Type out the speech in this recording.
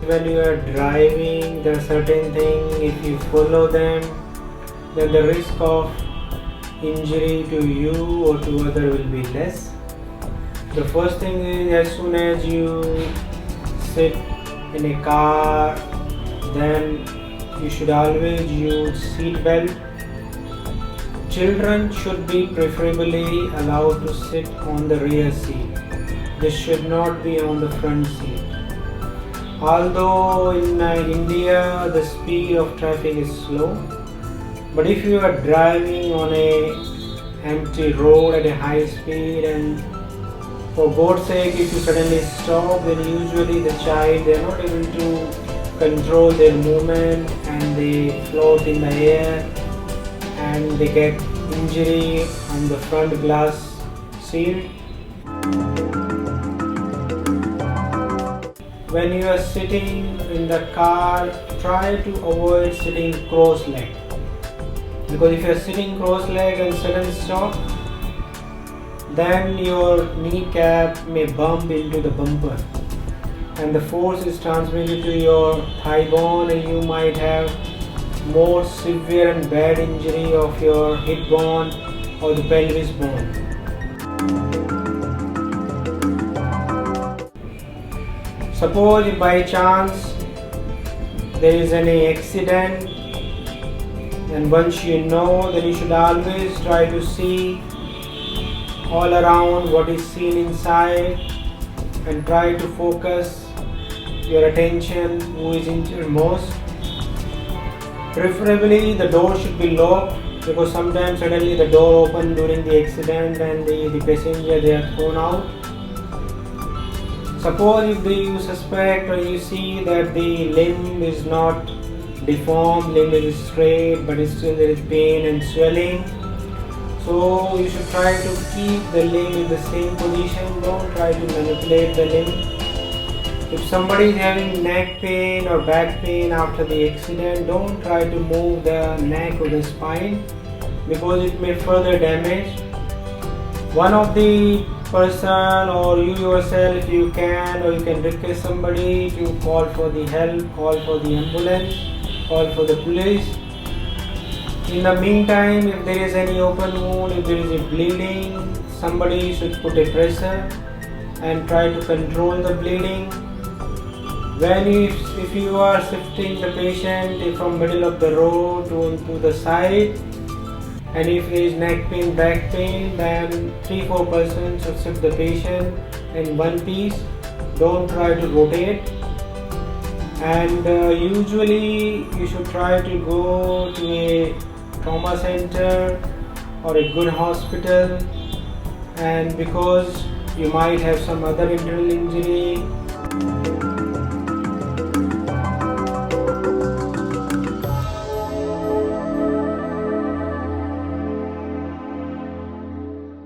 When you are driving, there are certain things, if you follow them, then the risk of injury to you or to other will be less. The first thing is, as soon as you sit in a car, then you should always use seat belt. Children should be preferably allowed to sit on the rear seat. They should not be on the front seat. Although in India the speed of traffic is slow, but if you are driving on a empty road at a high speed, and for God's sake if you suddenly stop, then usually the child, they are not able to control their movement and they float in the air and they get injury on the front glass shield. When you are sitting in the car, try to avoid sitting cross-legged, because if you are sitting cross-legged and suddenly stop, then your kneecap may bump into the bumper and the force is transmitted to your thigh bone and you might have more severe and bad injury of your hip bone or the pelvis bone. Suppose if by chance there is any accident, and once you know, then you should always try to see all around what is seen inside and try to focus your attention who is injured most. Preferably the door should be locked, because sometimes suddenly the door opens during the accident and the passenger, they are thrown out. Suppose if you suspect or you see that the limb is not deformed, limb is straight, but still there is pain and swelling, so you should try to keep the limb in the same position. Don't try to manipulate the limb. If somebody is having neck pain or back pain after the accident, don't try to move the neck or the spine, because it may further damage. One of the person or you yourself, if you can, or you can request somebody to call for the help, call for the ambulance, call for the police. In the meantime, if there is any open wound, if there is a bleeding, somebody should put a pressure and try to control the bleeding. If you are shifting the patient from middle of the road to the side, and if there is neck pain, back pain, then 3-4 persons should shift the patient in one piece. Don't try to rotate. And usually you should try to go to a trauma center or a good hospital, and because you might have some other internal injury,